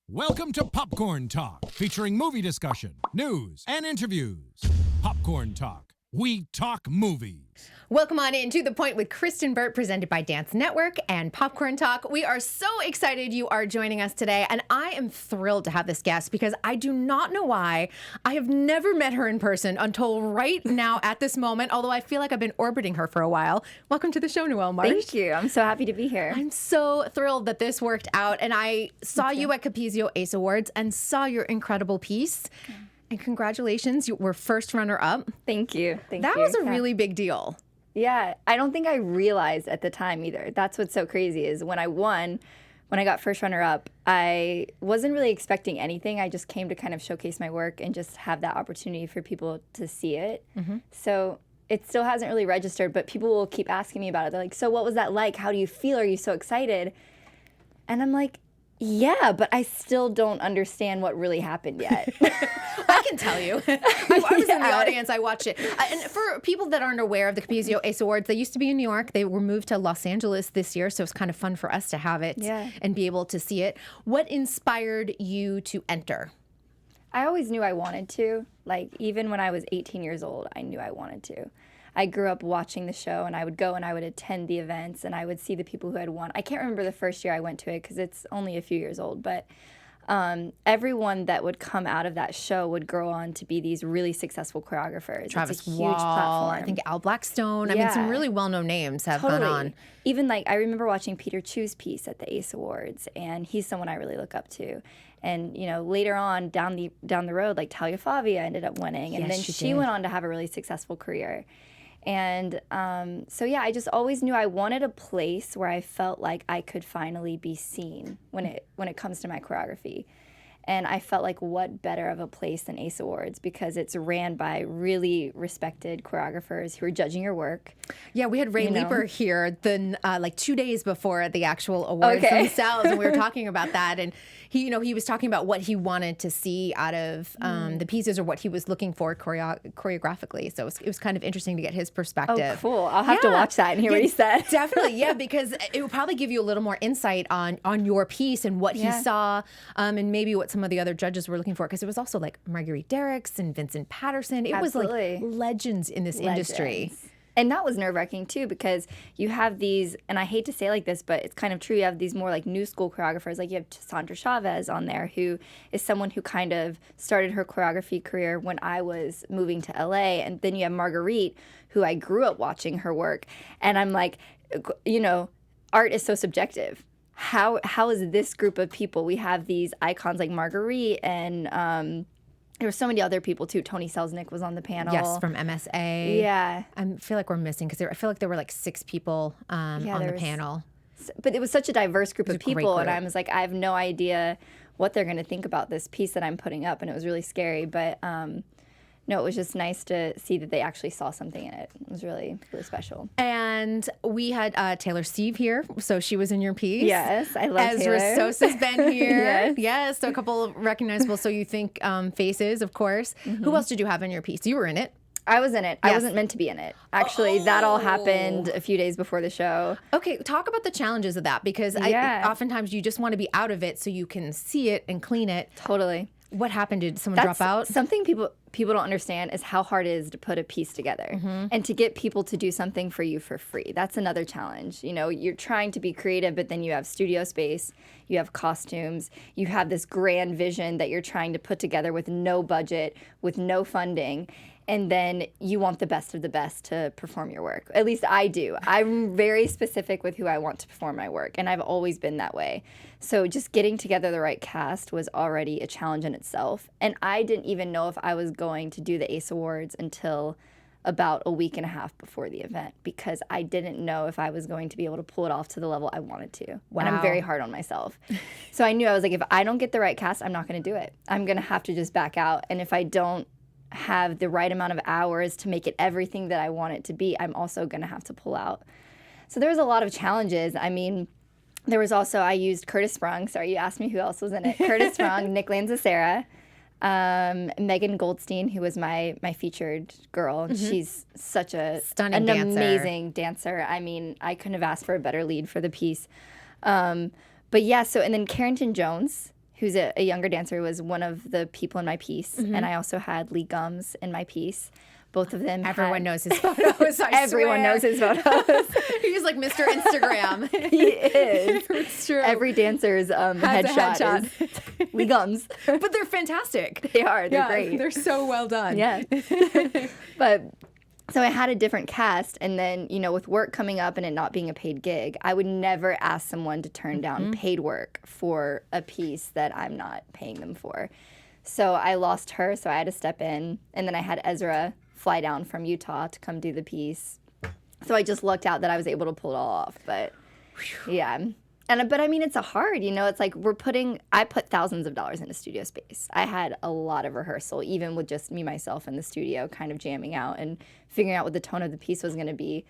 Welcome to Popcorn Talk, featuring movie discussion, news, and interviews. Popcorn Talk. We talk movies. Welcome on in to The Point with Kristen Burt, presented by Dance Network and Popcorn Talk. We are so excited you are joining us today, and I am thrilled to have this guest because I do not know why. I have never met her in person until right now at this moment, although I feel like I've been orbiting her for a while. Welcome to the show, Noelle Marsh. Thank you. I'm so happy to be here. I'm so thrilled that this worked out, and I saw you at Capezio A.C.E Awards and saw your incredible piece. And congratulations, you were first runner-up. Thank you. That was a really big deal. Yeah, I don't think I realized at the time either. That's what's so crazy is when I won, when I got first runner-up, I wasn't really expecting anything. I just came to kind of showcase my work and just have that opportunity for people to see it. Mm-hmm. So it still hasn't really registered, but people will keep asking me about it. They're like, so what was that like? How do you feel? Are you so excited? And I'm like, yeah, but I still don't understand what really happened yet. I can tell you. I was in the audience. I watched it. And for people that aren't aware of the Capezio A.C.E Awards, they used to be in New York. They were moved to Los Angeles this year, so it's kind of fun for us to have it and be able to see it. What inspired you to enter? I always knew I wanted to. Like, even when I was 18 years old, I knew I wanted to. I grew up watching the show, and I would go and I would attend the events, and I would see the people who had won. I can't remember the first year I went to it because it's only a few years old, but everyone that would come out of that show would grow on to be these really successful choreographers. Travis it's a huge Wall, platform. I think Al Blackstone. I mean, some really well-known names have gone on. Even like I remember watching Peter Chu's piece at the A.C.E Awards, and he's someone I really look up to. And, you know, later on down the road, like Talia Favia ended up winning, and then she went on to have a really successful career. And so, yeah, I just always knew I wanted a place where I felt like I could finally be seen when it comes to my choreography. And I felt like what better of a place than A.C.E Awards because it's ran by really respected choreographers who are judging your work. Yeah, we had Ray Leeper here like 2 days before the actual awards themselves, and we were talking about that. And he was talking about what he wanted to see out of the pieces or what he was looking for choreographically. So it was kind of interesting to get his perspective. Oh, cool. I'll have to watch that and hear what he said. Definitely, yeah, because it will probably give you a little more insight on your piece and what he saw and maybe what some of the other judges were looking for, because it was also like Marguerite Derricks and Vincent Patterson. It was like legends in this industry. And that was nerve-wracking too, because you have these, and I hate to say it like this, but it's kind of true. You have these more like new school choreographers, like you have Sandra Chavez on there, who is someone who kind of started her choreography career when I was moving to LA. And then you have Marguerite, who I grew up watching her work. And I'm like, you know, art is so subjective. How is this group of people? We have these icons like Marguerite and there were so many other people too. Tony Selznick was on the panel. Yes, from MSA. Yeah. I feel like we're missing because I feel like there were like 6 people on the panel. But it was such a diverse group of people, and I was like, I have no idea what they're going to think about this piece that I'm putting up, and it was really scary. But no, it was just nice to see that they actually saw something in it. It was really, really special. And we had Taylor Steve here, so she was in your piece. Yes, I love Taylor. Ezra Sosa's been here. Yes, so a couple of recognizable So You Think faces, of course. Mm-hmm. Who else did you have in your piece? You were in it. I was in it. Yes. I wasn't meant to be in it. Actually, that all happened a few days before the show. Okay, talk about the challenges of that, because oftentimes you just want to be out of it so you can see it and clean it. Totally. What happened? Did someone drop out? Something people don't understand is how hard it is to put a piece together and to get people to do something for you for free. That's another challenge. You know, you're trying to be creative, but then you have studio space, you have costumes, you have this grand vision that you're trying to put together with no budget, with no funding. And then you want the best of the best to perform your work. At least I do. I'm very specific with who I want to perform my work, and I've always been that way. So just getting together the right cast was already a challenge in itself. And I didn't even know if I was going to do the A.C.E Awards until about a week and a half before the event, because I didn't know if I was going to be able to pull it off to the level I wanted to. Wow. And I'm very hard on myself. So I knew, I was like, if I don't get the right cast, I'm not going to do it. I'm going to have to just back out. And if I don't have the right amount of hours to make it everything that I want it to be, I'm also going to have to pull out. So there was a lot of challenges. I mean, there was also, I used Curtis Sprung. Sorry, you asked me who else was in it. Curtis Sprung, Nick Lanzacera, Megan Goldstein, who was my featured girl. Mm-hmm. She's such a stunning dancer. Amazing dancer. I mean, I couldn't have asked for a better lead for the piece. But yeah, so, and then Carrington Jones, who's a younger dancer, was one of the people in my piece. And I also had Lee Gums in my piece. Both of them. Everyone knows his photos. Everyone knows his photos. He's like Mr. Instagram. He is. It's true. Every dancer's headshot is Lee Gums. But they're fantastic. They are. They're great. They're so well done. Yeah. But so I had a different cast, and then, with work coming up and it not being a paid gig, I would never ask someone to turn down paid work for a piece that I'm not paying them for. So I lost her, so I had to step in, and then I had Ezra fly down from Utah to come do the piece. So I just lucked out that I was able to pull it all off. But yeah. But I mean, it's it's like I put thousands of dollars into studio space. I had a lot of rehearsal, even with just me, myself in the studio, kind of jamming out and figuring out what the tone of the piece was going to be.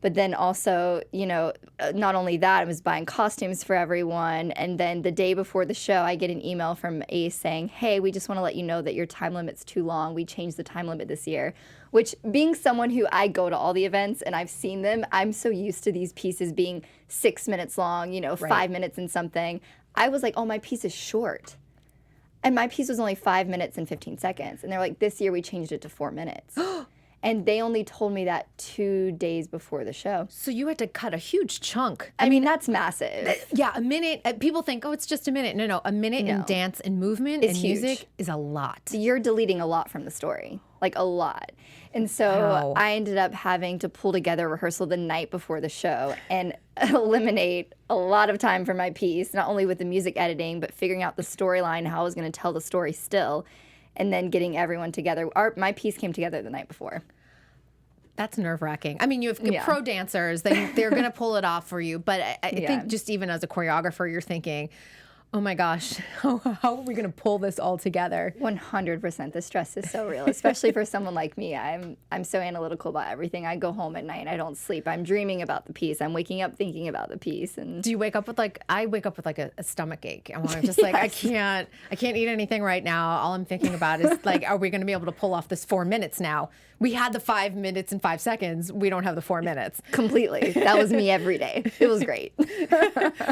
But then also, not only that, I was buying costumes for everyone. And then the day before the show, I get an email from A.C.E saying, hey, we just want to let you know that your time limit's too long. We changed the time limit this year. Which, being someone who I go to all the events and I've seen them, I'm so used to these pieces being 6 minutes long, 5 minutes and something. I was like, oh, my piece is short. And my piece was only 5 minutes and 15 seconds. And they're like, this year we changed it to 4 minutes. And they only told me that 2 days before the show. So you had to cut a huge chunk. I mean, that's massive. Yeah, a minute. People think, oh, it's just a minute. No, a minute in dance and movement and music is a lot. You're deleting a lot from the story, like a lot. And so I ended up having to pull together rehearsal the night before the show and eliminate a lot of time for my piece, not only with the music editing, but figuring out the storyline, how I was going to tell the story still. And then getting everyone together. My piece came together the night before. That's nerve-wracking. I mean, you have pro dancers. They're going to pull it off for you. But I think just even as a choreographer, you're thinking, oh my gosh, how are we going to pull this all together? 100%. The stress is so real, especially for someone like me. I'm so analytical about everything. I go home at night and I don't sleep. I'm dreaming about the piece. I'm waking up thinking about the piece. And do you wake up with I wake up with a stomach ache. And I'm just like, I can't eat anything right now. All I'm thinking about is are we going to be able to pull off this 4 minutes now? We had the 5 minutes and 5 seconds. We don't have the 4 minutes. Completely. That was me every day. It was great.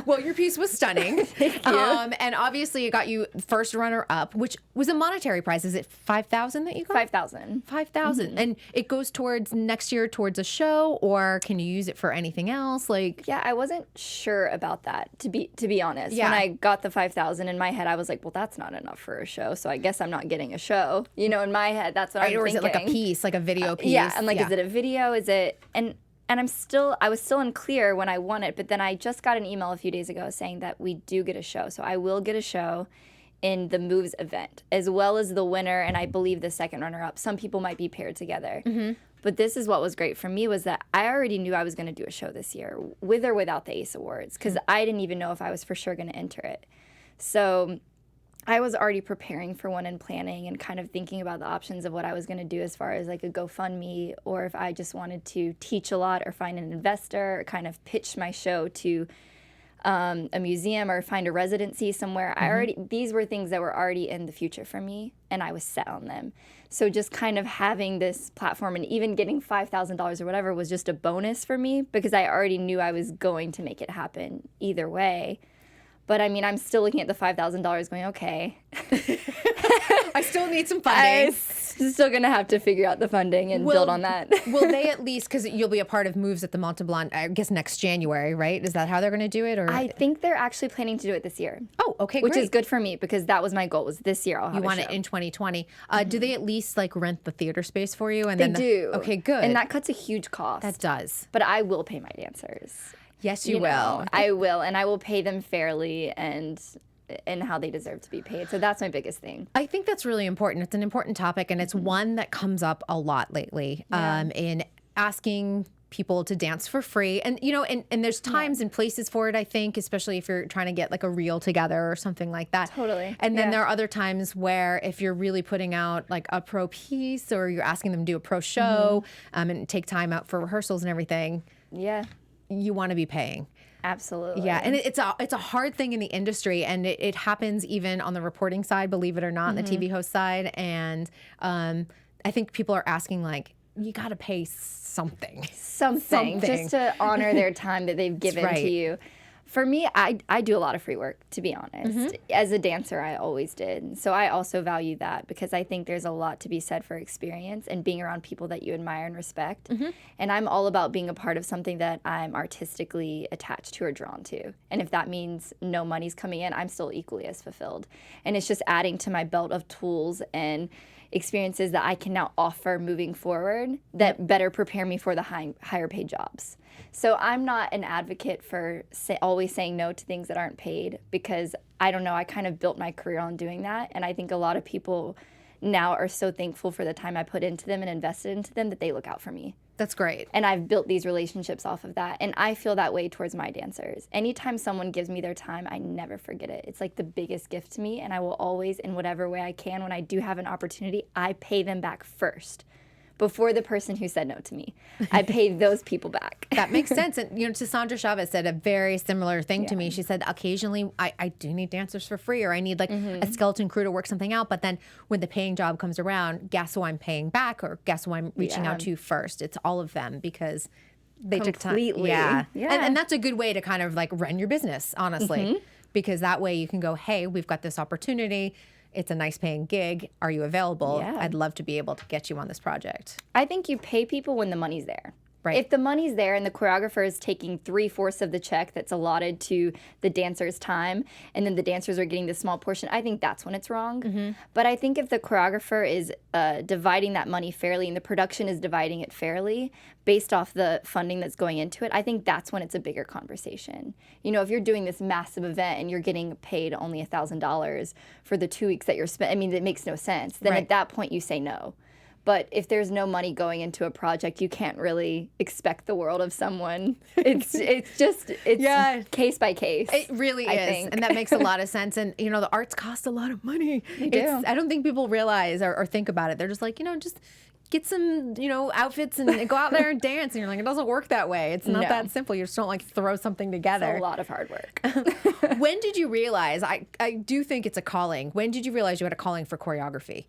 Well, your piece was stunning. Thank you. And obviously it got you first runner-up, which was a monetary prize. Is it $5,000 that you got? $5,000. $5,000. And it goes towards next year towards a show, or can you use it for anything else? Yeah, I wasn't sure about that, to be honest. Yeah. When I got the $5,000 in my head, I was like, well, that's not enough for a show, so I guess I'm not getting a show. In my head, that's what I'm thinking. Or is it like a piece, like a video piece? Yeah, I'm like, is it a video? Is it... And I was still unclear when I won it, but then I just got an email a few days ago saying that we do get a show. So I will get a show in the Moves event, as well as the winner and I believe the second runner-up. Some people might be paired together. Mm-hmm. But this is what was great for me, was that I already knew I was going to do a show this year, with or without the ACE Awards, because I didn't even know if I was for sure going to enter it. So I was already preparing for one and planning and kind of thinking about the options of what I was going to do as far as like a GoFundMe, or if I just wanted to teach a lot or find an investor or kind of pitch my show to a museum or find a residency somewhere. Mm-hmm. These were things that were already in the future for me, and I was set on them. So just kind of having this platform and even getting $5,000 or whatever was just a bonus for me, because I already knew I was going to make it happen either way. But I mean, I'm still looking at the $5,000 going, okay. I still need some funding. I'm still going to have to figure out the funding and build on that. Will they at least, because you'll be a part of Moves at the Mont Blanc, I guess next January, right? Is that how they're going to do it? Or I think they're actually planning to do it this year. Oh, okay, which great. is good for me, because that was my goal, was this year I'll have You want a show. it in 2020. Do they at least rent the theater space for you? And they do. Okay, good. And that cuts a huge cost. That does. But I will pay my dancers. Yes, you will. I will, and I will pay them fairly and how they deserve to be paid. So that's my biggest thing. I think that's really important. It's an important topic, and it's one that comes up a lot lately in asking people to dance for free. And, and there's times and places for it, I think, especially if you're trying to get like a reel together or something like that. Totally. And then there are other times where if you're really putting out like a pro piece, or you're asking them to do a pro show and take time out for rehearsals and everything. Yeah. You want to be paying. Absolutely. Yeah, and it's a hard thing in the industry, and it happens even on the reporting side, believe it or not, on the TV host side. And I think people are asking, like, you got to pay something just to honor their time that they've given to you. For me, I do a lot of free work, to be honest. As a dancer, I always did. So I also value that because I think there's a lot to be said for experience and being around people that you admire and respect. And I'm all about being a part of something that I'm artistically attached to or drawn to. And if that means no money's coming in, I'm still equally as fulfilled. And it's just adding to my belt of tools and experiences that I can now offer moving forward that better prepare me for the higher paid jobs. So I'm not an advocate for always saying no to things that aren't paid because I don't know, I kind of built my career on doing that. And I think a lot of people now are so thankful for the time I put into them and invested into them that they look out for me. That's great. And I've built these relationships off of that. And I feel that way towards my dancers. Anytime someone gives me their time, I never forget it. It's like the biggest gift to me. And I will always, in whatever way I can, when I do have an opportunity, I pay them back first before the person who said no to me. I pay those people back. That makes sense. And, Sandra Chavez said a very similar thing to me. She said, occasionally I do need dancers for free, or I need like a skeleton crew to work something out. But then when the paying job comes around, guess who I'm paying back, or guess who I'm reaching out to first? It's all of them because they took time. Yeah. And that's a good way to kind of like run your business, honestly, because that way you can go, hey, we've got this opportunity. It's a nice paying gig. Are you available? Yeah. I'd love to be able to get you on this project. I think you pay people when the money's there. Right. If the money's there and the choreographer is taking 3/4 of the check that's allotted to the dancer's time, and then the dancers are getting this small portion, I think that's when it's wrong. But I think if the choreographer is dividing that money fairly and the production is dividing it fairly based off the funding that's going into it, I think that's when it's a bigger conversation. If you're doing this massive event and you're getting paid only $1,000 for the 2 weeks that you're spending, I mean, it makes no sense. Then at that point you say no. But if there's no money going into a project, you can't really expect the world of someone. It's case by case. It really is. think. And that makes a lot of sense. And, the arts cost a lot of money. They do. I don't think people realize or think about it. They're just like, just get some, outfits and go out there and dance. And you're like, it doesn't work that way. It's not that simple. You just don't like throw something together. It's a lot of hard work. When did you realize, I do think it's a calling. When did you realize you had a calling for choreography?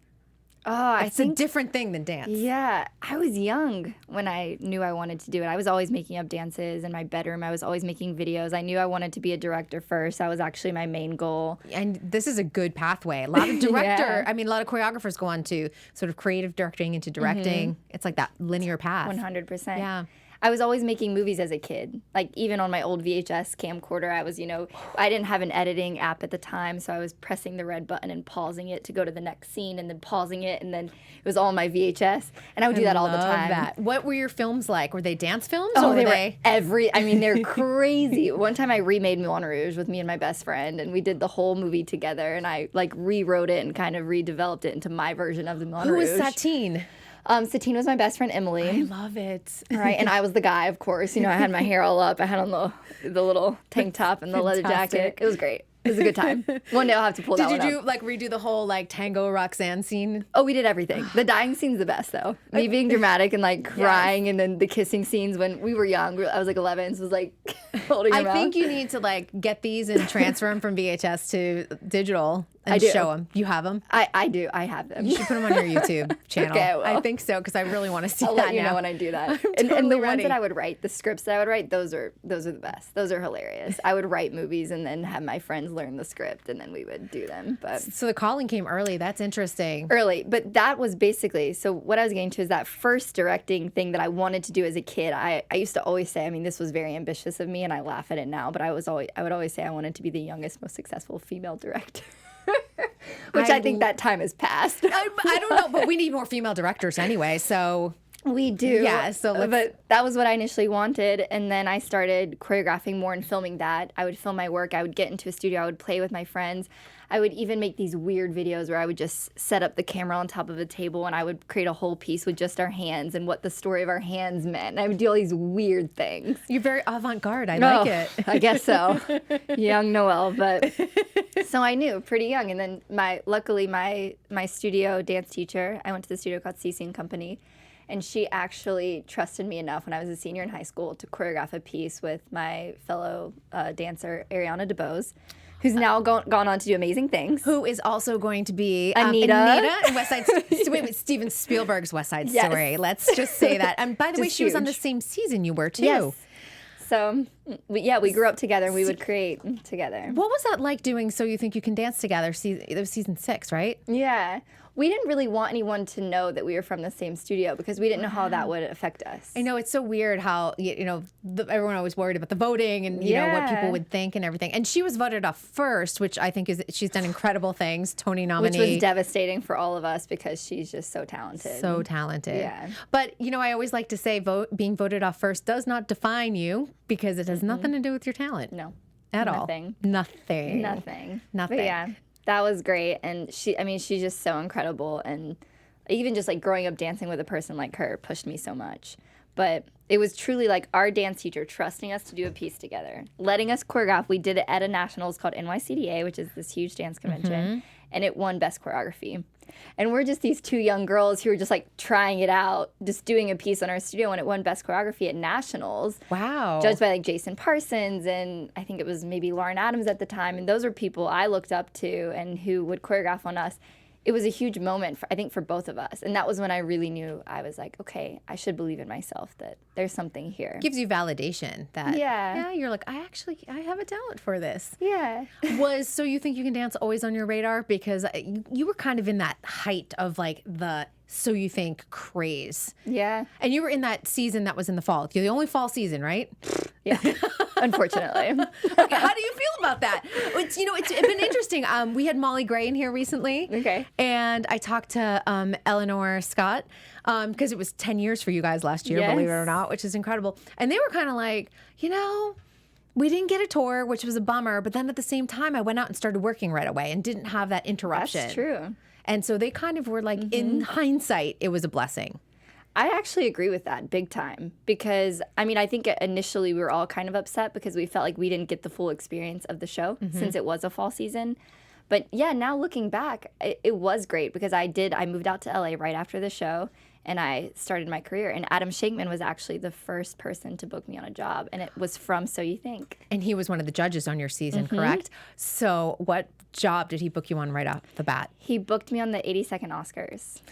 Oh, It's a different thing than dance. Yeah, I was young when I knew I wanted to do it. I was always making up dances in my bedroom. I was always making videos. I knew I wanted to be a director first. That was actually my main goal. And this is a good pathway. A lot of a lot of choreographers go on to sort of creative directing into directing. It's like that linear path. 100%. Yeah. I was always making movies as a kid. Like even on my old VHS camcorder, I was, I didn't have an editing app at the time, so I was pressing the red button and pausing it to go to the next scene and then pausing it, and then it was all on my VHS. And I would do that all the time. That. What were your films like? Were they dance films? Oh, or they were they're crazy. One time I remade Moulin Rouge with me and my best friend, and we did the whole movie together, and I like rewrote it and kind of redeveloped it into my version of the Moulin Rouge. Who was Satine? Satine was my best friend, Emily. I love it. Right, and I was the guy, of course. I had my hair all up. I had on the little tank top and the leather jacket. It was great. It was a good time. One day I'll have to pull that one up. Did you redo the whole Tango Roxanne scene? Oh, we did everything. The dying scene's the best though. Me being dramatic and crying, and then the kissing scenes when we were young. I was 11, so it was holding him out. I think you need to get these and transfer them from VHS to digital and show them. You have them? I do. I have them. You should put them on your YouTube channel. Okay, I will. I think so because I really want to see I'll that let you now. know when I do that. I'm totally and the ready. ones that I would write, the scripts that I would write, those are the best. Those are hilarious. I would write movies and then have my friends learn the script, and then we would do them. But So the calling came early. That's interesting. Early, but that was basically, so what I was getting to is that first directing thing that I wanted to do as a kid. I used to always say, this was very ambitious of me, and I laugh at it now, but I would always say I wanted to be the youngest, most successful female director. Which I think that time has passed. I don't know, but we need more female directors anyway, so... We do. Yeah, but that was what I initially wanted, and then I started choreographing more and filming that. I would film my work, I would get into a studio, I would play with my friends. I would even make these weird videos where I would just set up the camera on top of a table, and I would create a whole piece with just our hands and what the story of our hands meant. And I would do all these weird things. You're very avant-garde. I like it. I guess so. Young Noelle, but so I knew pretty young. And then luckily my studio dance teacher, I went to the studio called C.C. & Company, and she actually trusted me enough when I was a senior in high school to choreograph a piece with my fellow dancer, Ariana DeBose, who's now gone on to do amazing things. Who is also going to be Anita in West Side Story. Steven Spielberg's West Side Story. Let's just say that. And by the way, she was on the same season you were too. Yes. So We grew up together and we would create together. What was that like doing So You Think You Can Dance Together? It was season 6, right? Yeah. We didn't really want anyone to know that we were from the same studio because we didn't know how that would affect us. I know, it's so weird how, everyone always worried about the voting and, you know, what people would think and everything. And she was voted off first, which I think she's done incredible things. Tony nominee. Which was devastating for all of us because she's just so talented. So talented. Yeah. But, I always like to say being voted off first does not define you because it has nothing to do with your talent. No. At Nothing. all. Nothing. Nothing. Nothing. But yeah. That was great. And she's just so incredible. And even just like growing up dancing with a person like her pushed me so much. But it was truly like our dance teacher trusting us to do a piece together, letting us choreograph. We did it at a nationals called NYCDA, which is this huge dance convention. And it won best choreography. And we're just these 2 young girls who were just like trying it out, just doing a piece on our studio, and it won best choreography at nationals. Wow. Judged by like Jason Parsons, and I think it was maybe Lauren Adams at the time. And those were people I looked up to and who would choreograph on us. It was a huge moment, I think, for both of us. And that was when I really knew I was like, okay, I should believe in myself that there's something here. Gives you validation that, yeah, you're like, I have a talent for this. Yeah. Was So You Think You Can Dance always on your radar? Because you were kind of in that height of like the So You Think craze. Yeah. And you were in that season that was in the fall. You're the only fall season, right? Yeah. Unfortunately. Okay, how do you feel about that? It's been interesting. We had Molly Gray in here recently. Okay. And I talked to Eleanor Scott because it was 10 years for you guys last year, believe it or not, which is incredible. And they were kind of like, we didn't get a tour, which was a bummer. But then at the same time, I went out and started working right away and didn't have that interruption. That's true. And so they kind of were like, in hindsight, it was a blessing. I actually agree with that big time because, I think initially we were all kind of upset because we felt like we didn't get the full experience of the show since it was a fall season. But yeah, now looking back, it was great because I moved out to LA right after the show and I started my career. And Adam Shankman was actually the first person to book me on a job, and it was from So You Think. And he was one of the judges on your season, correct? So what job did he book you on right off the bat? He booked me on the 82nd Oscars.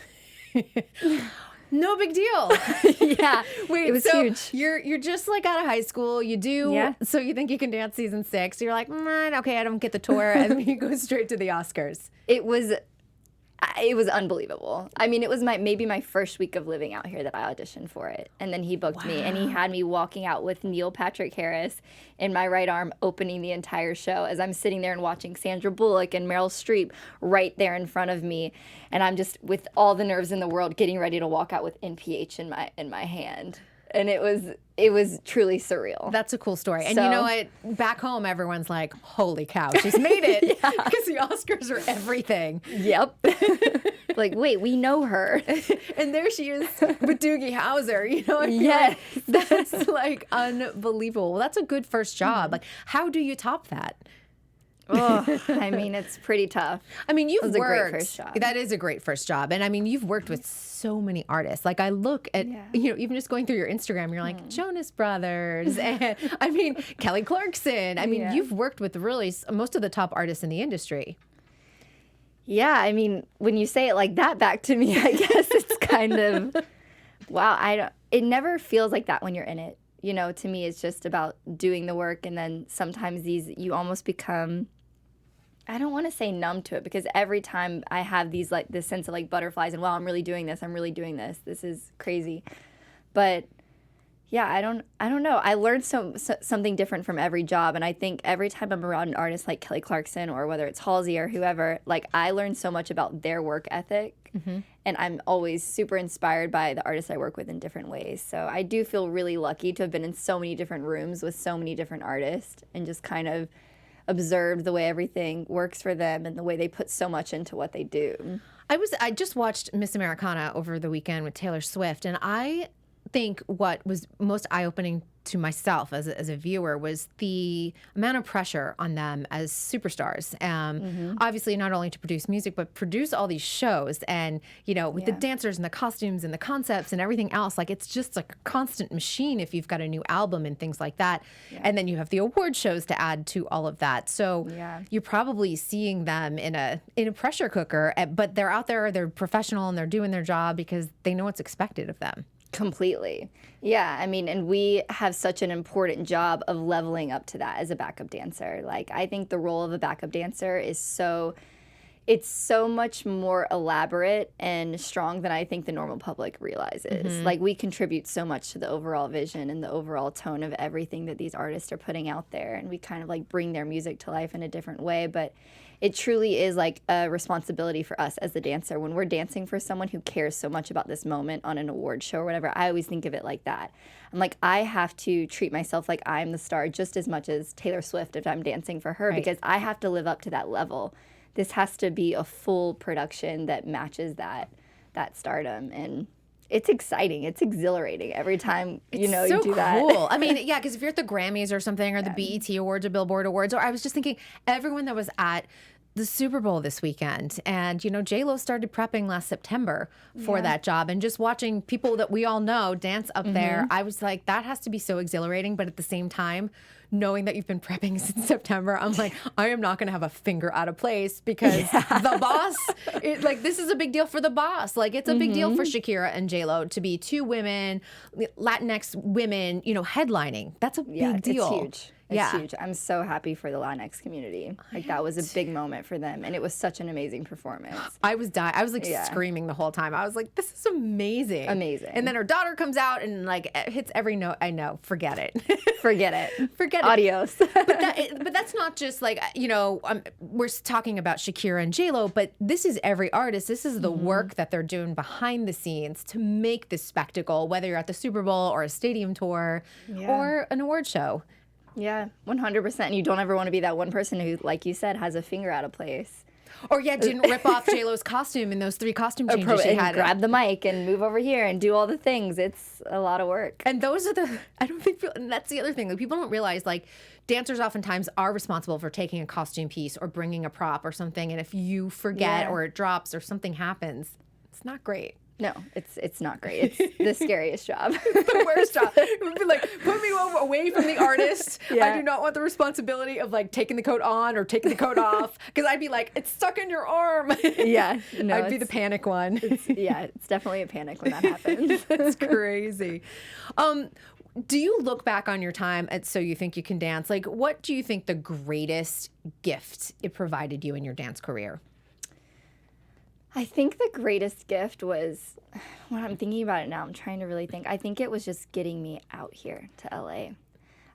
No big deal. Yeah. Wait, it was so huge. You're just like out of high school. You do So You Think You Can Dance season 6. You're like, okay, I don't get the tour, and then you go straight to the Oscars. It was unbelievable. It was maybe my first week of living out here that I auditioned for it. And then he booked me, and he had me walking out with Neil Patrick Harris in my right arm, opening the entire show as I'm sitting there and watching Sandra Bullock and Meryl Streep right there in front of me. And I'm just, with all the nerves in the world, getting ready to walk out with NPH in my hand. And it was truly surreal. That's a cool story. And you know what? Back home, everyone's like, holy cow, she's made it. Because the Oscars are everything. Yep. Like, wait, we know her. And there she is with Doogie Howser. Yes. That's like unbelievable. Well, that's a good first job. Like, how do you top that? Oh, it's pretty tough. You've worked. A great first job. That is a great first job. And you've worked with so many artists. Like I look at, even just going through your Instagram, you're like Jonas Brothers and Kelly Clarkson. You've worked with really most of the top artists in the industry. Yeah. When you say it like that back to me, I guess it's kind of, wow. It never feels like that when you're in it. To me, it's just about doing the work. And then sometimes you almost become, I don't want to say numb to it because every time I have this sense of like butterflies and, wow, I'm really doing this. This is crazy. But yeah, I don't know. I learned something different from every job. And I think every time I'm around an artist like Kelly Clarkson or whether it's Halsey or whoever, like I learn so much about their work ethic. And I'm always super inspired by the artists I work with in different ways. So I do feel really lucky to have been in so many different rooms with so many different artists and just kind of observed the way everything works for them and the way they put so much into what they do. I just watched Miss Americana over the weekend with Taylor Swift, and I think what was most eye-opening to myself as a viewer was the amount of pressure on them as superstars. Obviously, not only to produce music, but produce all these shows. And, with the dancers and the costumes and the concepts and everything else, like it's just like a constant machine if you've got a new album and things like that. Yeah. And then you have the award shows to add to all of that. So you're probably seeing them in a pressure cooker, but they're out there, they're professional and they're doing their job because they know what's expected of them. Completely. Yeah, I mean, and we have such an important job of leveling up to that as a backup dancer. Like, I think the role of a backup dancer is it's so much more elaborate and strong than I think the normal public realizes. Like, we contribute so much to the overall vision and the overall tone of everything that these artists are putting out there, and we kind of like bring their music to life in a different way. But it truly is like a responsibility for us as the dancer. When we're dancing for someone who cares so much about this moment on an award show or whatever, I always think of it like that. I'm like, I have to treat myself like I'm the star just as much as Taylor Swift if I'm dancing for her, because I have to live up to that level. This has to be a full production that matches that stardom, and it's exciting. It's exhilarating every time you do that. Cool. I mean, yeah, because if you're at the Grammys or something, or the BET Awards or Billboard Awards, or I was just thinking everyone that was at the Super Bowl this weekend, and J-Lo started prepping last September for that job, and just watching people that we all know dance up there, I was like, that has to be so exhilarating. But at the same time, knowing that you've been prepping since September, I'm like, I am not going to have a finger out of place, because the boss, this is a big deal for the boss. Like, it's a big deal for Shakira and J-Lo to be two women, Latinx women, headlining. That's a big deal. It's huge. It's huge. I'm so happy for the Latinx community. Like, that was a big moment for them, and it was such an amazing performance. I was dying. I was like screaming the whole time. I was like, this is amazing. Amazing. And then her daughter comes out and like hits every note. I know. Forget it. Forget it. Forget it. Adios. But that's not just like, we're talking about Shakira and J-Lo, but this is every artist. This is the work that they're doing behind the scenes to make this spectacle, whether you're at the Super Bowl or a stadium tour or an award show. Yeah, 100%. And you don't ever want to be that one person who, like you said, has a finger out of place. Or didn't rip off J-Lo's costume in those 3 costume changes she had. Grab the mic and move over here and do all the things. It's a lot of work. And those are and that's the other thing. Like, people don't realize, like, dancers oftentimes are responsible for taking a costume piece or bringing a prop or something. And if you forget or it drops or something happens, it's not great. No, it's not great. It's the scariest job. It's the worst job. It would be like, put me away from the artist. I do not want the responsibility of like taking the coat on or taking the coat off, because I'd be like, it's stuck in your arm. Yeah. No, I'd be the panic one. It's definitely a panic when that happens. That's crazy. Do you look back on your time at So You Think You Can Dance? Like, what do you think the greatest gift it provided you in your dance career? I think the greatest gift was, when I'm thinking about it now, I'm trying to really think. I think it was just getting me out here to LA.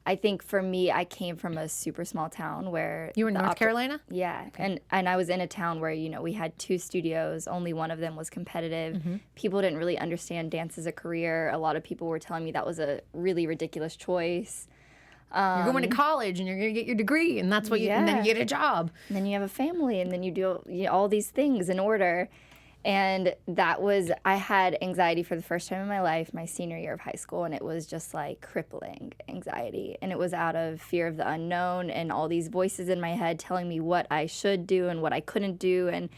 I think for me, I came from a super small town where... You were in North Carolina? Yeah. Okay. And I was in a town where, we had 2 studios. Only one of them was competitive. People didn't really understand dance as a career. A lot of people were telling me that was a really ridiculous choice. You're going to college and you're going to get your degree, and that's what and then you get a job. And then you have a family, and then you do all these things in order. And I had anxiety for the first time in my life, my senior year of high school, and it was just like crippling anxiety. And it was out of fear of the unknown and all these voices in my head telling me what I should do and what I couldn't do. And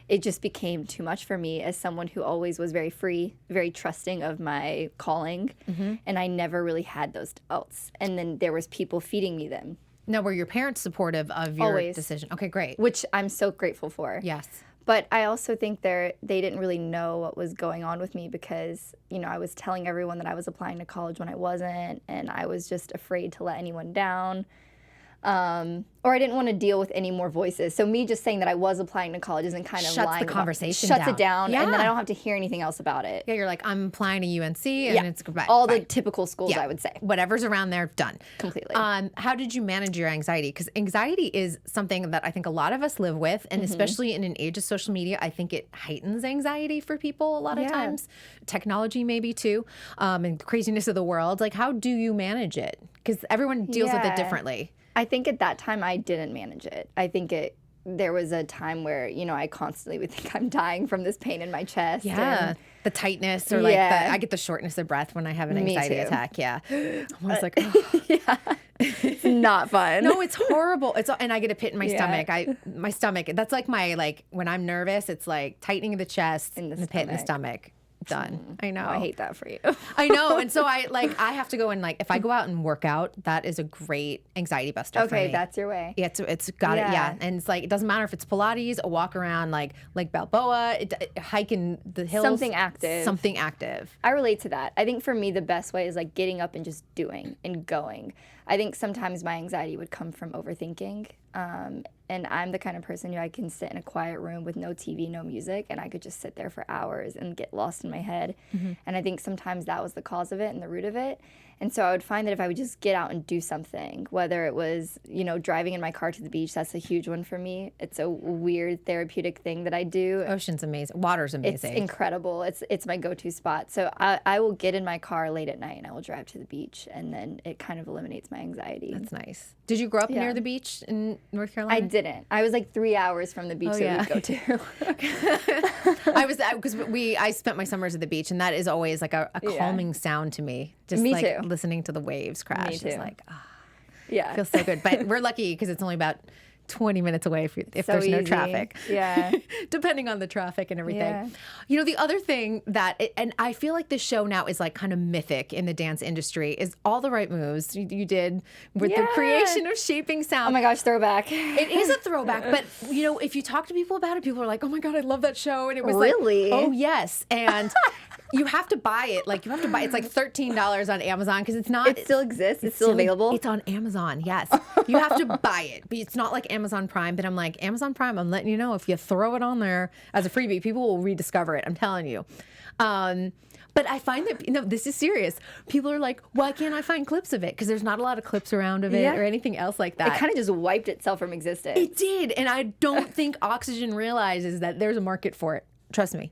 it just became too much for me as someone who always was very free, very trusting of my calling. And I never really had those doubts. And then there was people feeding me them. Now, were your parents supportive of your decision? Okay, great. Which I'm so grateful for. Yes. But I also think they didn't really know what was going on with me, because, I was telling everyone that I was applying to college when I wasn't, and I was just afraid to let anyone down. Or I didn't want to deal with any more voices. So me just saying that I was applying to college isn't kind of shuts lying the conversation shuts down. It down, and then I don't have to hear anything else about it. Yeah, you're like, I'm applying to UNC, and it's goodbye. All the typical schools, I would say. Whatever's around there, done. Completely. How did you manage your anxiety? Because anxiety is something that I think a lot of us live with, and especially in an age of social media, I think it heightens anxiety for people a lot of times. Technology maybe too, and the craziness of the world. Like, how do you manage it? Because everyone deals with it differently. I think at that time I didn't manage it. I think there was a time where, I constantly would think I'm dying from this pain in my chest. Yeah. The tightness, or I get the shortness of breath when I have an anxiety attack. Yeah. I'm always like, oh. Yeah. It's not fun. No, it's horrible. And I get a pit in my stomach. My stomach, that's like my, when I'm nervous, it's like tightening of the chest and the pit in the stomach. done. I know. I hate that for you. I know. And so I have to go and if I go out and work out, that is a great anxiety buster for me. Okay, that's your way. Yeah, it's got it. Yeah. And it's it doesn't matter if it's Pilates, a walk around like Balboa, hiking the hills. Something active. Something active. I relate to that. I think for me, the best way is getting up and just doing and going. I think sometimes my anxiety would come from overthinking. And I'm the kind of person who I can sit in a quiet room with no TV, no music, and I could just sit there for hours and get lost in my head. And I think sometimes that was the cause of it and the root of it. And so I would find that if I would just get out and do something, whether it was, driving in my car to the beach, that's a huge one for me. It's a weird therapeutic thing that I do. Ocean's amazing. Water's amazing. It's incredible. It's my go-to spot. So I will get in my car late at night and I will drive to the beach, and then it kind of eliminates my anxiety. That's nice. Did you grow up near the beach in North Carolina? I didn't. I was 3 hours from the beach that we go to. I spent my summers at the beach, and that is always a calming sound to me. Just me too. Listening to the waves crash. Me too. It's yeah, it feels so good. But we're lucky because it's only about 20 minutes away if so there's no easy. traffic. Yeah. Depending on the traffic and everything. Yeah. The other thing and I feel like this show now is kind of mythic in the dance industry is all the right moves you did with the creation of Shaping Sound. Oh my gosh, throwback. It is a throwback, but if you talk to people about it, people are like, "Oh my God, I love that show." And it was really? "Oh yes." And you have to buy it. You have to buy it's $13 on Amazon because it's not. It still exists. It's still available. It's on Amazon. Yes, you have to buy it, but it's not like Amazon Prime. But I'm like, Amazon Prime, I'm letting you know, if you throw it on there as a freebie, people will rediscover it. I'm telling you. But I find that, this is serious. People are like, why can't I find clips of it? Because there's not a lot of clips around of it or anything else like that. It kind of just wiped itself from existence. It did. And I don't think Oxygen realizes that there's a market for it. Trust me.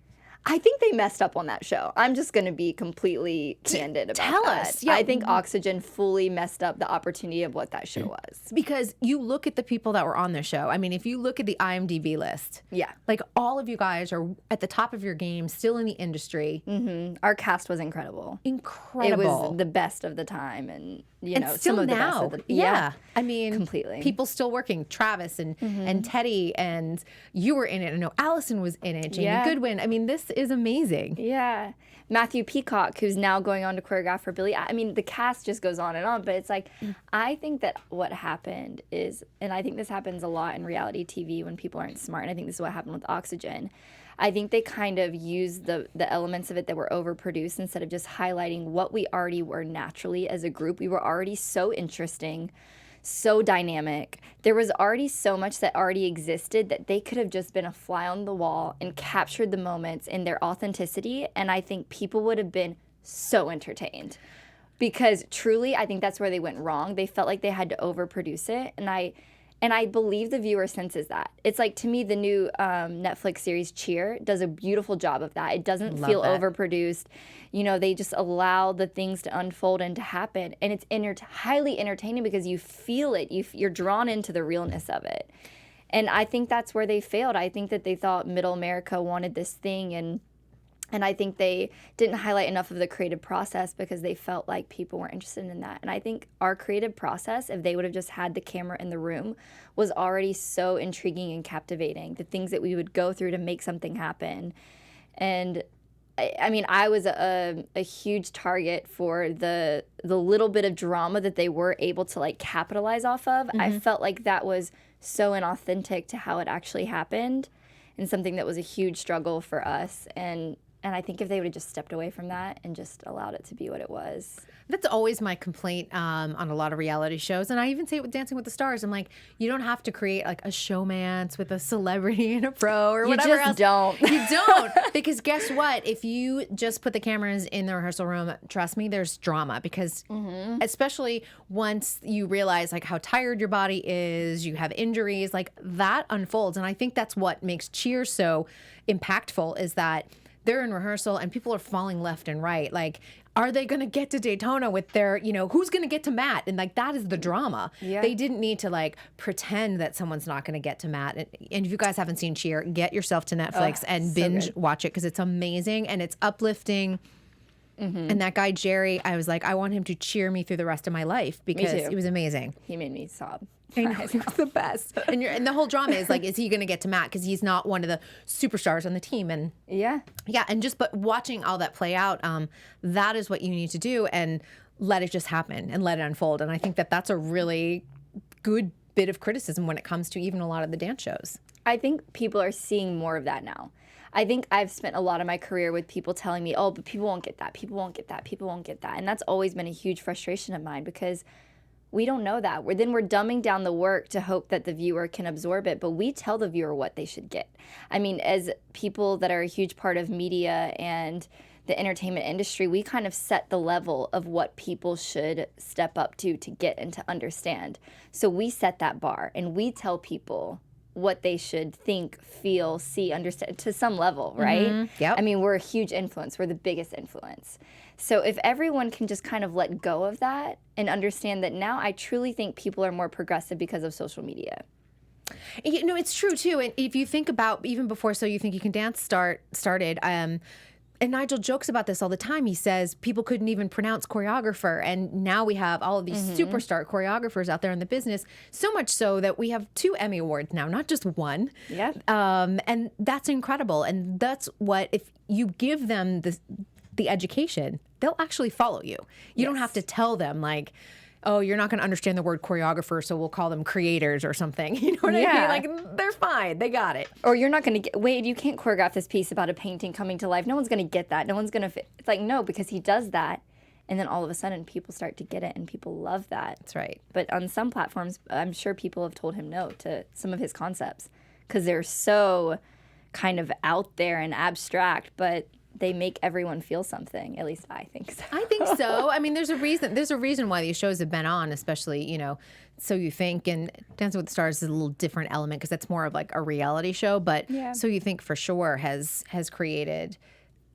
I think they messed up on that show. I'm just going to be completely candid about Tell that. us. Yeah. I think Oxygen fully messed up the opportunity of what that show was. Because you look at the people that were on the show. I mean, if you look at the IMDb list, all of you guys are at the top of your game, still in the industry. Mm-hmm. Our cast was incredible. Incredible. It was the best of the time, and still some of now. the best of the I mean, completely. People still working. Travis and Teddy, and you were in it. I know Allison was in it. Jamie Goodwin. I mean, this is amazing. Yeah. Matthew Peacock, who's now going on to choreograph for Billy. I mean, the cast just goes on and on, but it's I think that what happened is, and I think this happens a lot in reality TV when people aren't smart, and I think this is what happened with Oxygen. I think they kind of used the elements of it that were overproduced instead of just highlighting what we already were naturally as a group. We were already so interesting, so dynamic. There was already so much that already existed that they could have just been a fly on the wall and captured the moments in their authenticity, and I think people would have been so entertained. Because truly, I think that's where they went wrong. They felt like they had to overproduce it, and I believe the viewer senses that. It's to me, the new Netflix series Cheer does a beautiful job of that. It doesn't feel overproduced. They just allow the things to unfold and to happen. And it's highly entertaining because you feel it. You're drawn into the realness of it. And I think that's where they failed. I think that they thought Middle America wanted this thing, and I think they didn't highlight enough of the creative process because they felt like people weren't interested in that. And I think our creative process, if they would have just had the camera in the room, was already so intriguing and captivating. The things that we would go through to make something happen. And I mean, I was a huge target for the little bit of drama that they were able to capitalize off of. I felt like that was so inauthentic to how it actually happened, and something that was a huge struggle for us. And I think if they would have just stepped away from that and just allowed it to be what it was. That's always my complaint on a lot of reality shows. And I even say it with Dancing with the Stars. I'm like, you don't have to create a showmance with a celebrity and a pro or whatever else. You just don't. You don't. Because guess what? If you just put the cameras in the rehearsal room, trust me, there's drama. Because especially once you realize how tired your body is, you have injuries, that unfolds. And I think that's what makes Cheer so impactful, is that they're in rehearsal and people are falling left and right. Are they going to get to Daytona with their, who's going to get to Matt? And that is the drama. Yeah. They didn't need to pretend that someone's not going to get to Matt. And if you guys haven't seen Cheer, get yourself to Netflix and binge watch it because it's amazing and it's uplifting. And that guy, Jerry, I was like, I want him to cheer me through the rest of my life because it was amazing. He made me sob. I know, he was the best. And the whole drama is like, is he going to get to Matt? Because he's not one of the superstars on the team. And Yeah. and but watching all that play out, that is what you need to do, and let it just happen and let it unfold. And I think that that's a really good bit of criticism when it comes to even a lot of the dance shows. I think people are seeing more of that now. I think I've spent a lot of my career with people telling me, oh, but people won't get that, people won't get that, people won't get that. And that's always been a huge frustration of mine, because we don't know that. We're dumbing down the work to hope that the viewer can absorb it, but we tell the viewer what they should get. I mean, as people that are a huge part of media and the entertainment industry, we kind of set the level of what people should step up to get and to understand. So we set that bar, and we tell people what they should think, feel, see, understand to some level, right? Mm-hmm. Yep. I mean, we're a huge influence. We're the biggest influence. So if everyone can just kind of let go of that and understand that now, I truly think people are more progressive because of social media. You know, it's true too. And if you think about even before So You Think You Can Dance started, and Nigel jokes about this all the time. He says people couldn't even pronounce choreographer, and now we have all of these superstar choreographers out there in the business. So much so that we have 2 Emmy Awards now, not just 1. Yeah. And that's incredible. And that's what, if you give them the education, they'll actually follow you. You don't have to tell them like, oh, you're not going to understand the word choreographer, so we'll call them creators or something. You know what I mean? Like, they're fine. They got it. Or you're not going to get, Wade, you can't choreograph this piece about a painting coming to life. No one's going to get that. No one's going to, it's like, no, because he does that. And then all of a sudden people start to get it, and people love that. That's right. But on some platforms, I'm sure people have told him no to some of his concepts because they're so kind of out there and abstract, but they make everyone feel something. At least I think so. I think so. I mean, there's a reason. There's a reason why these shows have been on, especially, you know, So You Think, and Dancing with the Stars is a little different element because that's more of like a reality show. But So You Think for sure has created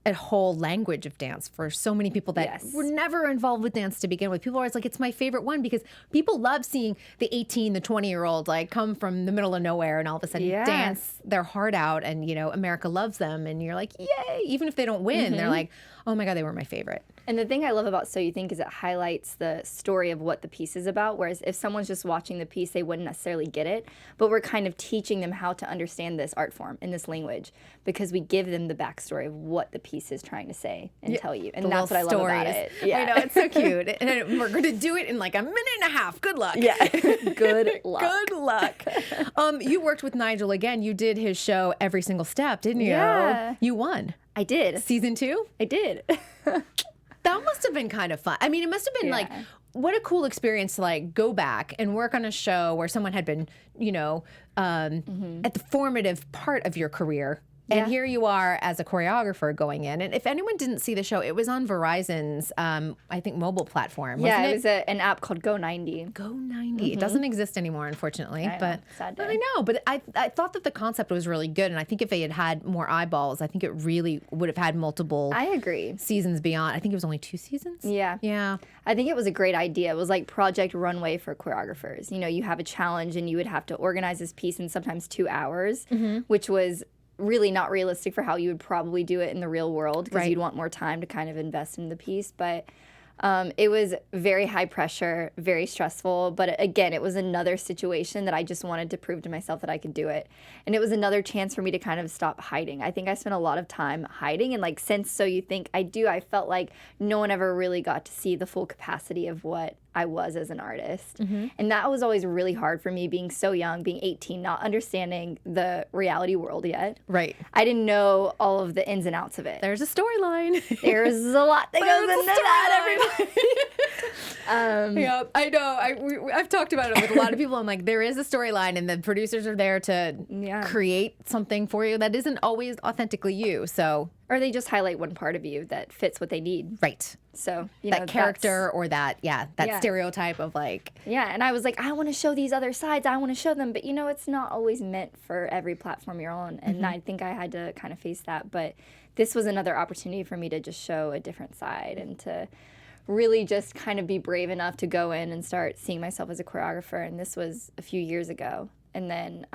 a whole language of dance for so many people that were never involved with dance to begin with. People are always like, it's my favorite one, because people love seeing the 18, the 20-year-old like come from the middle of nowhere and all of a sudden dance their heart out, and, you know, America loves them, and you're like, yay. Even if they don't win, they're like, oh my God, they were my favorite. And the thing I love about So You Think is it highlights the story of what the piece is about, whereas if someone's just watching the piece, they wouldn't necessarily get it. But we're kind of teaching them how to understand this art form and this language, because we give them the backstory of what the piece is trying to say and tell you. And that's what I love about it. Yeah. I know, it's so cute. And we're going to do it in like a minute and a half. Good luck. Yeah. Good luck. Good luck. You worked with Nigel again. You did his show Every Single Step, didn't you? Yeah. You won. I did. Season 2? I did. That must have been kind of fun. I mean, it must have been like, what a cool experience to like go back and work on a show where someone had been, you know, at the formative part of your career. And here you are as a choreographer going in. And if anyone didn't see the show, it was on Verizon's, I think, mobile platform. Wasn't it was an app called Go90. Go90. It doesn't exist anymore, unfortunately. Sad day. I know. But I thought that the concept was really good. And I think if they had more eyeballs, I think it really would have had multiple I agree. seasons beyond. I think it was only 2 seasons. Yeah. Yeah. I think it was a great idea. It was like Project Runway for choreographers. You know, you have a challenge and you would have to organize this piece in sometimes 2 hours, which was really not realistic for how you would probably do it in the real world, because you'd want more time to kind of invest in the piece. But it was very high pressure, very stressful. But again, it was another situation that I just wanted to prove to myself that I could do it. And it was another chance for me to kind of stop hiding. I think I spent a lot of time hiding. And like, since So You Think, I felt like no one ever really got to see the full capacity of what I was as an artist. And that was always really hard for me, being so young, being 18, not understanding the reality world yet. Right. I didn't know all of the ins and outs of it. There's a storyline. There's a lot that goes into that, everybody. Yeah, I know. I've talked about it with a lot of people. I'm like, there is a storyline, and the producers are there to create something for you that isn't always authentically you. So, or they just highlight one part of you that fits what they need. Right. So, that character or that stereotype of like. Yeah, and I was like, I want to show these other sides. I want to show them. But, you know, it's not always meant for every platform you're on. And I think I had to kind of face that. But this was another opportunity for me to just show a different side and to really just kind of be brave enough to go in and start seeing myself as a choreographer. And this was a few years ago. And then,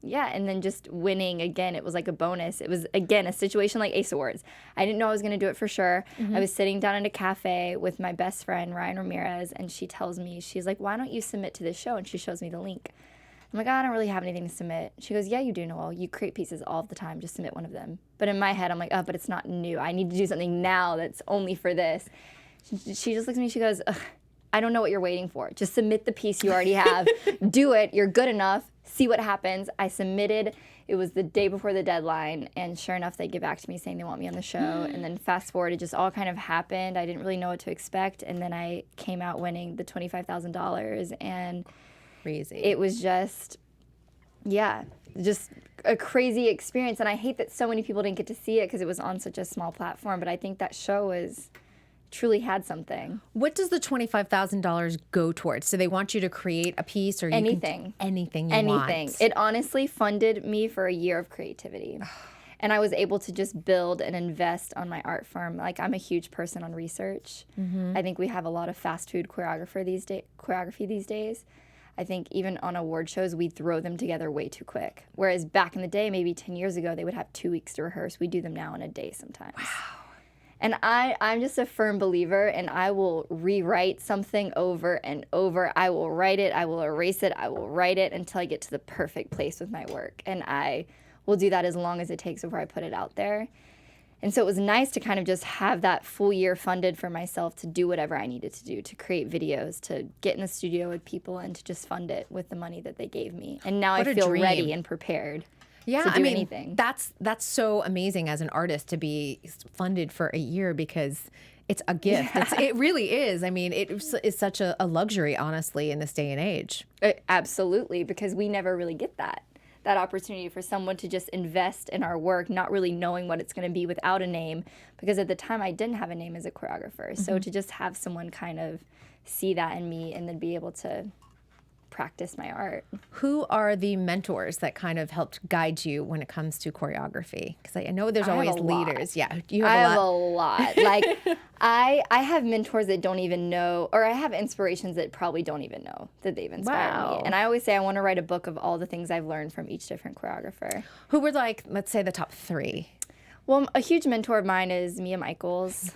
yeah, and then just winning again, it was like a bonus. It was, again, a situation like Ace Awards. I didn't know I was going to do it for sure. I was sitting down at a cafe with my best friend, Ryan Ramirez, and she tells me, she's like, why don't you submit to this show? And she shows me the link. I'm like, I don't really have anything to submit. She goes, yeah, you do, Noelle. You create pieces all the time. Just submit one of them. But in my head, I'm like, oh, but it's not new. I need to do something now that's only for this. She just looks at me, she goes, ugh, I don't know what you're waiting for. Just submit the piece you already have. Do it. You're good enough. See what happens. I submitted. It was the day before the deadline, and sure enough, they get back to me saying they want me on the show. And then fast forward, it just all kind of happened. I didn't really know what to expect, and then I came out winning the $25,000, and Crazy. it was just, yeah, just a crazy experience. And I hate that so many people didn't get to see it because it was on such a small platform, but I think that show was truly had something. What does the $25,000 go towards? Do they want you to create a piece or Anything. Anything you Anything. want? It honestly funded me for a year of creativity. And I was able to just build and invest on my art form. Like, I'm a huge person on research. I think we have a lot of fast food choreography these days. I think even on award shows, we throw them together way too quick. Whereas back in the day, maybe 10 years ago, they would have 2 weeks to rehearse. We do them now in a day sometimes. Wow. And I'm just a firm believer, and I will rewrite something over and over. I will write it, I will erase it, I will write it until I get to the perfect place with my work. And I will do that as long as it takes before I put it out there. And so it was nice to kind of just have that full year funded for myself to do whatever I needed to do, to create videos, to get in the studio with people, and to just fund it with the money that they gave me. And now What I a feel dream. ready and prepared. Yeah, to do I mean, anything. that's so amazing as an artist to be funded for a year because it's a gift. Yeah. It really is. I mean, it is such a luxury, honestly, in this day and age. Absolutely, because we never really get that opportunity for someone to just invest in our work, not really knowing what it's going to be without a name. Because at the time, I didn't have a name as a choreographer. So to just have someone kind of see that in me and then be able to practice my art. Who are the mentors that kind of helped guide you when it comes to choreography? Because I know there's always leaders. Yeah, you have a lot. Like, I have mentors that don't even know, or I have inspirations that probably don't even know that they've inspired me. And I always say I want to write a book of all the things I've learned from each different choreographer. Who were, like, let's say the top 3? Well, a huge mentor of mine is Mia Michaels.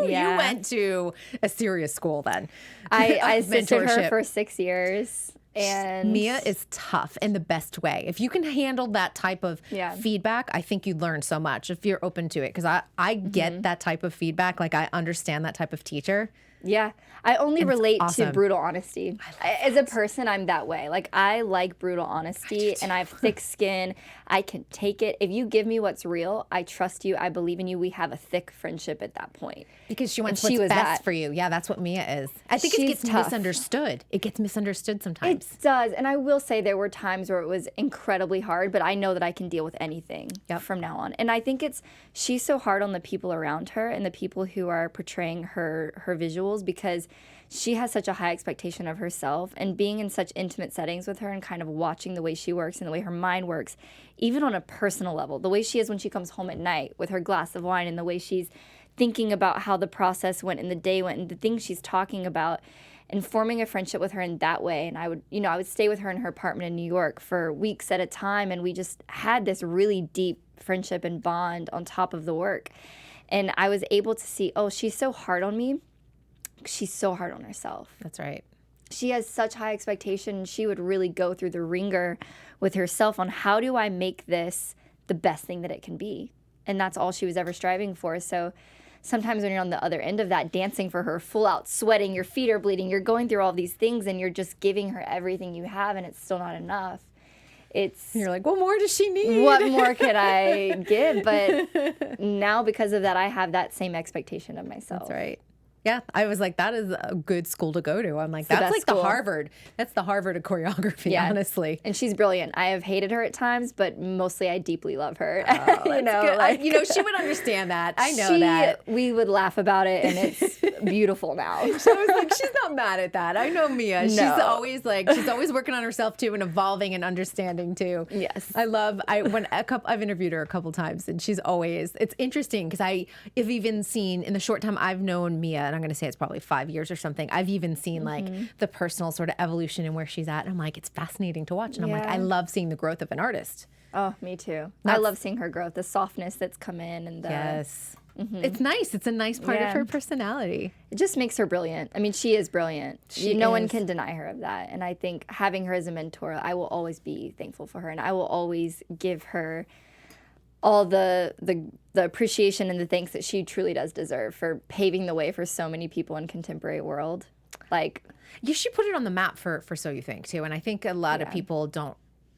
Yeah. You went to a serious school then. I assisted her for 6 years. And Mia is tough in the best way. If you can handle that type of feedback, I think you'd learn so much if you're open to it. Because I get that type of feedback. Like, I understand that type of teacher. Yeah. I only relate to brutal honesty. As a person, I'm that way. Like, I like brutal honesty, and I have thick skin. I can take it. If you give me what's real, I trust you. I believe in you. We have a thick friendship at that point. Because she wants what's best for you. Yeah, that's what Mia is. I think it gets misunderstood. It gets misunderstood sometimes. It does. And I will say there were times where it was incredibly hard, but I know that I can deal with anything from now on. And I think she's so hard on the people around her and the people who are portraying her visuals, because she has such a high expectation of herself, and being in such intimate settings with her and kind of watching the way she works and the way her mind works, even on a personal level, the way she is when she comes home at night with her glass of wine, and the way she's thinking about how the process went and the day went and the things she's talking about, and forming a friendship with her in that way. And I would stay with her in her apartment in New York for weeks at a time, and we just had this really deep friendship and bond on top of the work. And I was able to see, oh, she's so hard on me. She's so hard on herself. That's right. She has such high expectations. She would really go through the ringer with herself on, how do I make this the best thing that it can be? And that's all she was ever striving for. So sometimes when you're on the other end of that, dancing for her, full out sweating, your feet are bleeding, you're going through all these things, and you're just giving her everything you have, and it's still not enough. You're like, what more does she need? What more could I give? But now, because of that, I have that same expectation of myself. That's right. Yeah, I was like, that is a good school to go to. I'm like, that's like the Harvard. That's the Harvard of choreography, honestly. And she's brilliant. I have hated her at times, but mostly I deeply love her. Oh, you know, she would understand that. I know that. We would laugh about it, and beautiful now. So I was like, she's not mad at that. I know Mia. No. She's always working on herself too and evolving and understanding too. Yes. I've interviewed her a couple times and it's interesting because I've even seen in the short time I've known Mia, and I'm going to say it's probably 5 years or something, I've even seen like the personal sort of evolution and where she's at. And I'm like, it's fascinating to watch. And I'm like, I love seeing the growth of an artist. Oh, me too. I love seeing her growth, the softness that's come in. And yes. It's nice. It's a nice part of her personality. It just makes her brilliant. I mean, she is brilliant. No one can deny her of that. And I think having her as a mentor, I will always be thankful for her. And I will always give her all the appreciation and the thanks that she truly does deserve for paving the way for so many people in contemporary world. Like, she put it on the map for So You Think too. And I think a lot of people don't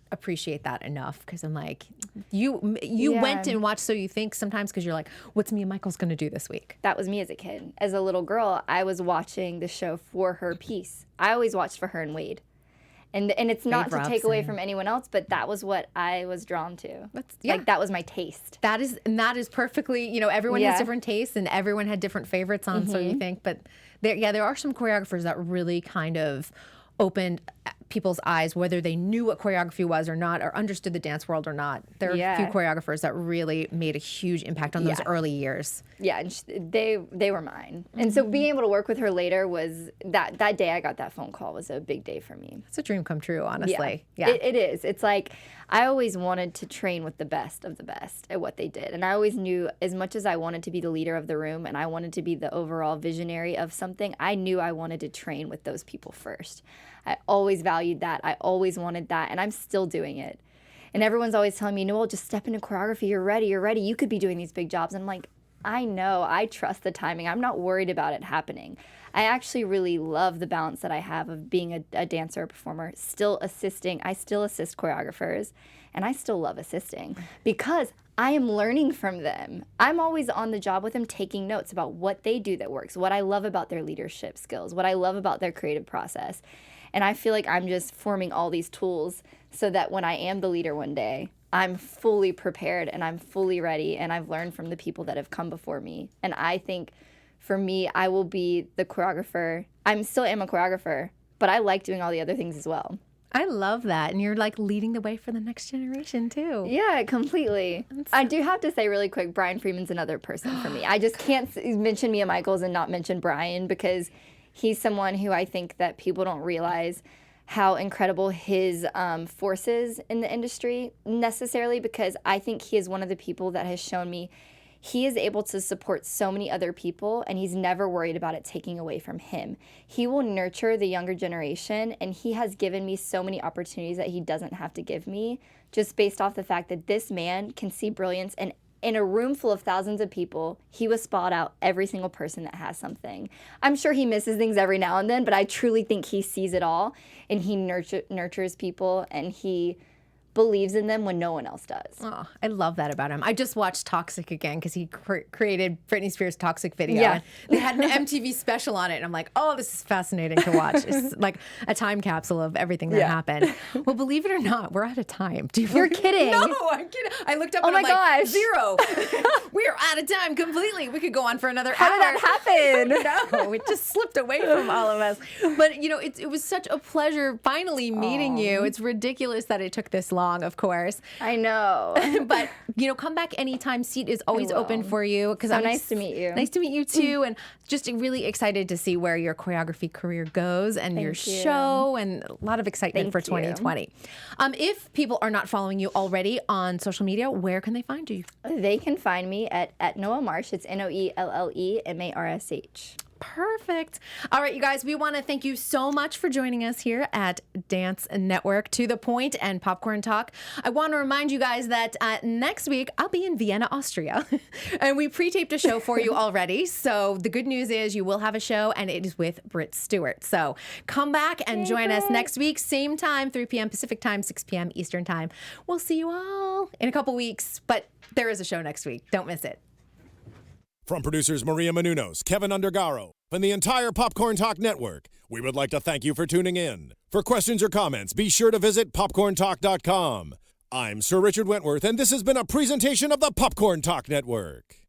appreciate that enough because I'm like, you went and watched So You Think sometimes because you're like, what's Mia Michaels going to do this week? That was me as a kid. As a little girl, I was watching the show for her piece. I always watched for her and Wade. And it's not to take away from anyone else, but that was what I was drawn to. Like, that was my taste. That is perfectly, everyone has different tastes and everyone had different favorites on So You Think. But there are some choreographers that really kind of opened people's eyes, whether they knew what choreography was or not, or understood the dance world or not. There are a few choreographers that really made a huge impact on those early years. Yeah, and they were mine. And so being able to work with her later was, that day I got that phone call was a big day for me. It's a dream come true, honestly. Yeah. It is. It's like, I always wanted to train with the best of the best at what they did. And I always knew, as much as I wanted to be the leader of the room and I wanted to be the overall visionary of something, I knew I wanted to train with those people first. I always valued that. I always wanted that, and I'm still doing it. And everyone's always telling me, Noelle, just step into choreography. You're ready. You could be doing these big jobs. And I'm like, I know. I trust the timing. I'm not worried about it happening. I actually really love the balance that I have of being a dancer, a performer, still assisting. I still assist choreographers, and I still love assisting because I am learning from them. I'm always on the job with them, taking notes about what they do that works, what I love about their leadership skills, what I love about their creative process. And I feel like I'm just forming all these tools so that when I am the leader one day, I'm fully prepared and I'm fully ready and I've learned from the people that have come before me. And I think for me, I will be the choreographer. I still am a choreographer, but I like doing all the other things as well. I love that. And you're like leading the way for the next generation too. Yeah, completely. I do have to say really quick, Brian Freeman's another person for me. I just can't mention Mia Michaels and not mention Brian because he's someone who I think that people don't realize how incredible his force is in the industry necessarily, because I think he is one of the people that has shown me he is able to support so many other people and he's never worried about it taking away from him. He will nurture the younger generation and he has given me so many opportunities that he doesn't have to give me just based off the fact that this man can see brilliance and in a room full of thousands of people, he will spot out every single person that has something. I'm sure he misses things every now and then, but I truly think he sees it all, and he nurtures people, and he believes in them when no one else does. Oh, I love that about him. I just watched Toxic again because he created Britney Spears' Toxic video. Yeah. They had an MTV special on it, and I'm like, oh, this is fascinating to watch. It's like a time capsule of everything that happened. Well, believe it or not, we're out of time. You're kidding. No, I'm kidding. I looked up and I'm gosh. Like, 0. We're out of time completely. We could go on for another How hour. did that happen? No, it just slipped away from all of us. But, it was such a pleasure finally meeting you. It's ridiculous that it took this long, of course. I know. But, come back anytime. Seat is always open for you. So nice to meet you. Nice to meet you, too. And just really excited to see where your choreography career goes and your show, and a lot of excitement for 2020. If people are not following you already on social media, where can they find you? They can find me at Noelle Marsh. It's NoelleMarsh. Perfect. All right, you guys, we want to thank you so much for joining us here at Dance Network, To The Point and Popcorn Talk. I want to remind you guys that next week I'll be in Vienna, Austria, and we pre-taped a show for you already. So the good news is you will have a show, and it is with Britt Stewart. So come back and join us next week, same time, 3 p.m. Pacific time, 6 p.m. Eastern time. We'll see you all in a couple weeks, but there is a show next week. Don't miss it. From producers Maria Menounos, Kevin Undergaro, and the entire Popcorn Talk Network, we would like to thank you for tuning in. For questions or comments, be sure to visit popcorntalk.com. I'm Sir Richard Wentworth, and this has been a presentation of the Popcorn Talk Network.